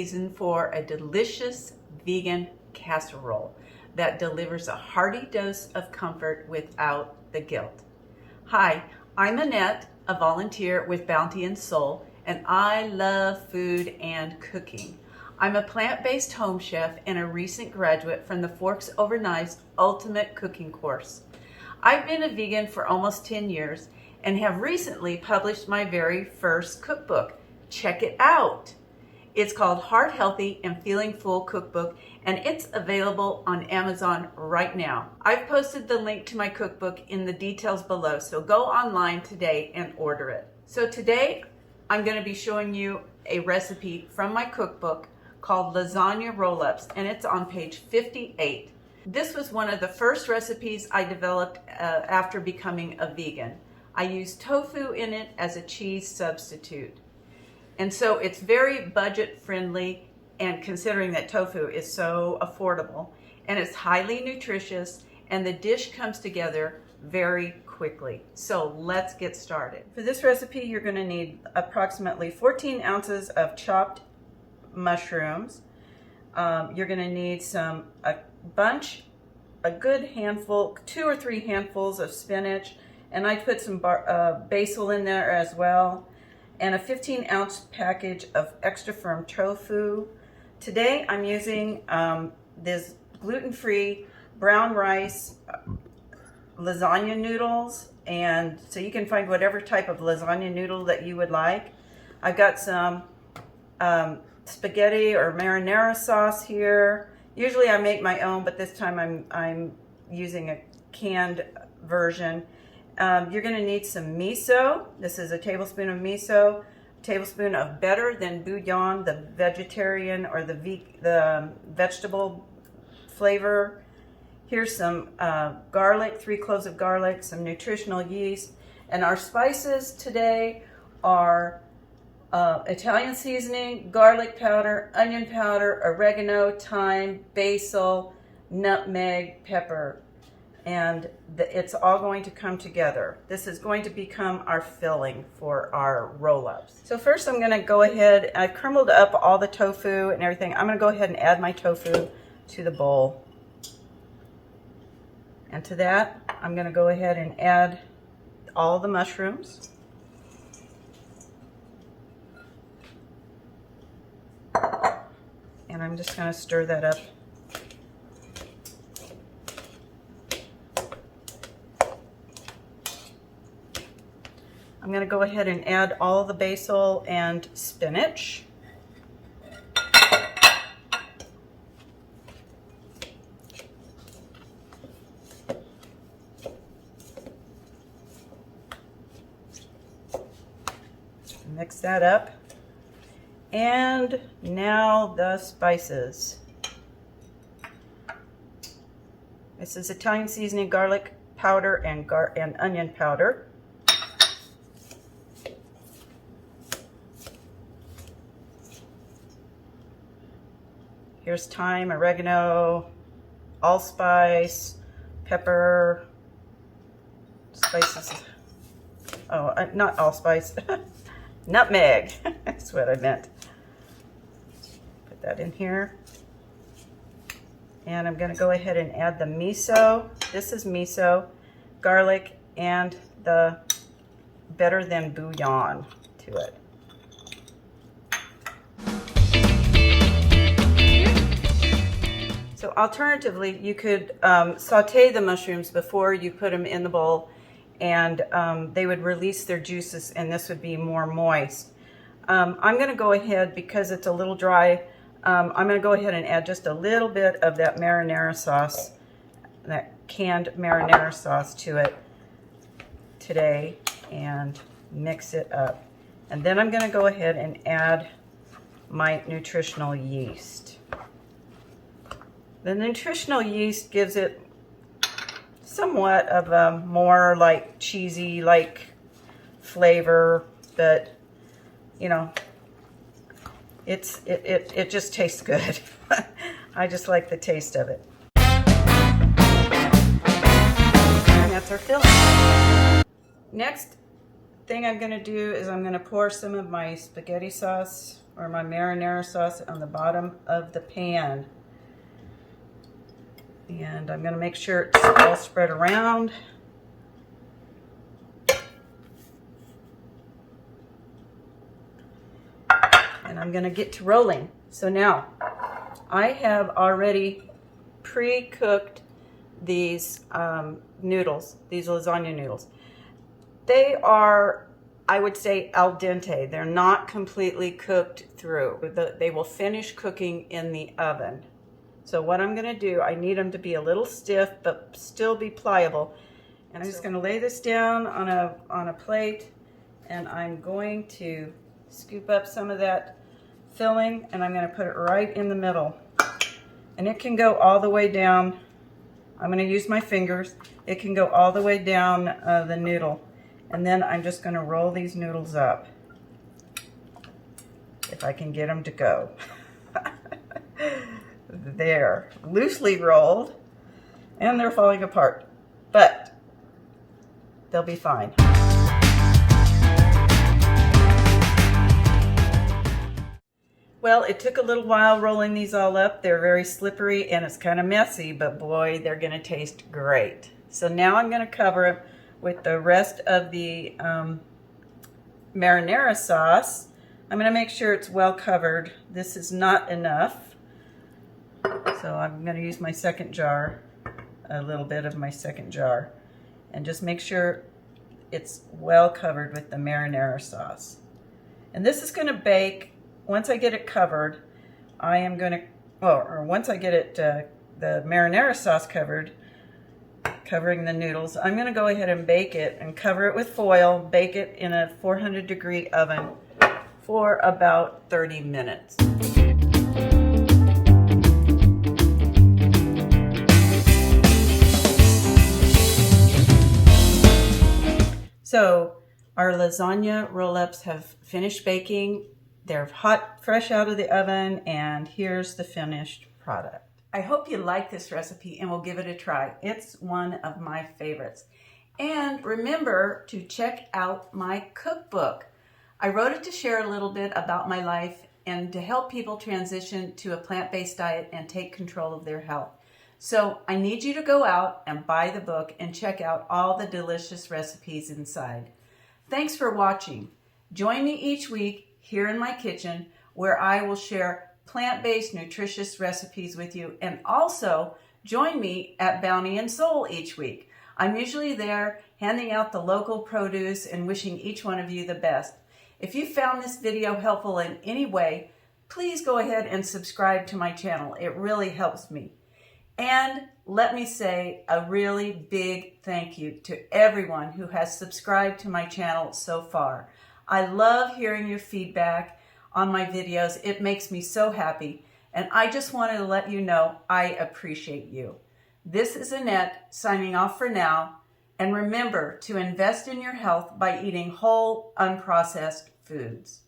season for a delicious vegan casserole that delivers a hearty dose of comfort without the guilt. Hi, I'm Annette, a volunteer with Bounty and Soul, and I love food and cooking. I'm a plant-based home chef and a recent graduate from the Forks Over Knives Ultimate Cooking course. I've been a vegan for almost 10 years and have recently published my very first cookbook. Check it out. It's called Heart Healthy and Feeling Full Cookbook, and it's available on Amazon right now. I've posted the link to my cookbook in the details below, so go online today and order it. So today, I'm going to be showing you a recipe from my cookbook called Lasagna Roll Ups, and it's on page 58. This was one of the first recipes I developed after becoming a vegan. I used tofu in it as a cheese substitute. And so it's very budget friendly, and considering that tofu is so affordable, and it's highly nutritious, and the dish comes together very quickly. So let's get started. For this recipe, you're going to need approximately 14 ounces of chopped mushrooms. You're going to need a good handful, 2 or 3 handfuls of spinach, and I put some basil in there as well, and a 15-ounce package of extra firm tofu. Today I'm using this gluten-free brown rice lasagna noodles, and so you can find whatever type of lasagna noodle that you would like. I've got some spaghetti or marinara sauce here. Usually I make my own, but this time I'm using a canned version. You're going to need some miso. This is a tablespoon of miso, a tablespoon of better than bouillon, the vegetarian or the vegetable flavor. Here's some garlic, 3 cloves of garlic, some nutritional yeast, and our spices today are Italian seasoning, garlic powder, onion powder, oregano, thyme, basil, nutmeg, pepper. And it's all going to come together. This is going to become our filling for our roll-ups. So first I'm going to go ahead, I've crumbled up all the tofu and everything. I'm going to go ahead and add my tofu to the bowl. And to that, I'm going to go ahead and add all the mushrooms. And I'm just going to stir that up. I'm going to go ahead and add all the basil and spinach. Mix that up. And now the spices. This is Italian seasoning, garlic powder, and onion powder. Here's thyme, oregano, allspice, pepper, spices. Oh, not allspice, nutmeg. That's what I meant. Put that in here. And I'm going to go ahead and add the miso. This is miso, garlic, and the better than bouillon to it. So alternatively, you could saute the mushrooms before you put them in the bowl, and they would release their juices, and this would be more moist. I'm going to go ahead, because it's a little dry, I'm going to go ahead and add just a little bit of that marinara sauce, that canned marinara sauce to it today, and mix it up. And then I'm going to go ahead and add my nutritional yeast. The nutritional yeast gives it somewhat of a more like cheesy like flavor, but you know, it just tastes good. I just like the taste of it. And that's our filling. Next thing I'm going to do is I'm going to pour some of my spaghetti sauce or my marinara sauce on the bottom of the pan. And I'm going to make sure it's all spread around. And I'm going to get to rolling. So now, I have already pre-cooked these noodles, these lasagna noodles. They are, I would say, al dente. They're not completely cooked through. They will finish cooking in the oven. So what I'm going to do, I need them to be a little stiff, but still be pliable. And I'm just going to lay this down on a plate, and I'm going to scoop up some of that filling, and I'm going to put it right in the middle. And it can go all the way down. I'm going to use my fingers. It can go all the way down the noodle. And then I'm just going to roll these noodles up, if I can get them to go. They're loosely rolled, and they're falling apart, but they'll be fine. Well, it took a little while rolling these all up. They're very slippery and it's kind of messy, but boy, they're going to taste great. So now I'm going to cover it with the rest of the marinara sauce. I'm going to make sure it's well covered. This is not enough. So I'm going to use my second jar, a little bit of my second jar, and just make sure it's well covered with the marinara sauce. And this is going to bake. Once I get it covered, I am going to, once I get it, the marinara sauce covered, covering the noodles, I'm going to go ahead and bake it and cover it with foil, bake it in a 400-degree oven for about 30 minutes. So our lasagna roll-ups have finished baking. They're hot, fresh out of the oven, and here's the finished product. I hope you like this recipe and will give it a try. It's one of my favorites. And remember to check out my cookbook. I wrote it to share a little bit about my life and to help people transition to a plant-based diet and take control of their health. So I need you to go out and buy the book and check out all the delicious recipes inside. Thanks for watching. Join me each week here in my kitchen, where I will share plant-based nutritious recipes with you, and also join me at Bounty and Soul each week. I'm usually there handing out the local produce and wishing each one of you the best. If you found this video helpful in any way, please go ahead and subscribe to my channel. It really helps me. And let me say a really big thank you to everyone who has subscribed to my channel so far. I love hearing your feedback on my videos. It makes me so happy, and I just wanted to let you know I appreciate you. This is Annette signing off for now, and remember to invest in your health by eating whole, unprocessed foods.